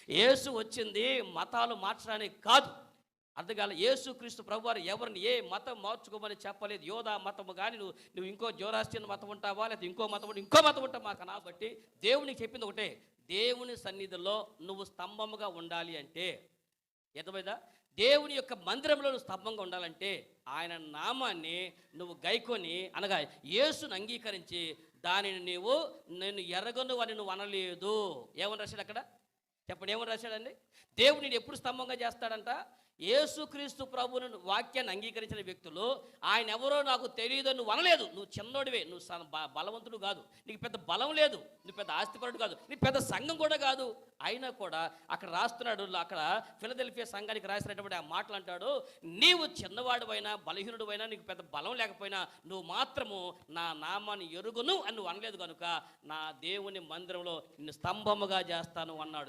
యేసు వచ్చింది మతాలు మార్చడానికి కాదు. అర్థం యేసుక్రీస్తు ప్రభువారు ఎవరిని ఏ మతం మార్చుకోమని చెప్పలేదు. యోధా మతము కానీ నువ్వు ఇంకో జోరాస్ట్రియన్ మతం ఉంటావా, లేదా ఇంకో మతం ఉంటావు మాకు కాబట్టి దేవునికి చెప్పింది ఒకటే, దేవుని సన్నిధిలో నువ్వు స్తంభముగా ఉండాలి అంటే, ఎంతమైందా, దేవుని యొక్క మందిరంలో నువ్వు స్తంభంగా ఉండాలంటే ఆయన నామాన్ని నువ్వు గైకొని అనగా యేసును అంగీకరించి దానిని నేను ఎరగను అని నువ్వు అనలేదు. ఏమని రాశాడు అక్కడ చెప్పండి, ఏమని రాశాడండి? దేవుడు నేను ఎప్పుడు స్తంభంగా చేస్తాడంట? యేసుక్రీస్తు ప్రభువును వాక్యాన్ని అంగీకరించిన వ్యక్తులు ఆయన ఎవరో నాకు తెలియదు నువ్వు అనలేదు. నువ్వు చిన్నోడివే, నువ్వు బలవంతుడు కాదు, నీకు పెద్ద బలం లేదు, నువ్వు పెద్ద ఆస్తిపరుడు కాదు, నీ పెద్ద సంఘం కూడా కాదు. అయినా కూడా అక్కడ రాస్తున్నాడు, అక్కడ ఫిలదెల్ఫియా సంఘానికి రాసినటువంటి ఆ మాటలు అంటాడు, నీవు చిన్నవాడువైనా బలహీనుడువైనా నీకు పెద్ద బలం లేకపోయినా నువ్వు మాత్రము నా నామాన్ని ఎరుగును అని నువ్వు అనలేదు కనుక నా దేవుని మందిరంలో నిన్ను స్తంభముగా చేస్తాను అన్నాడు.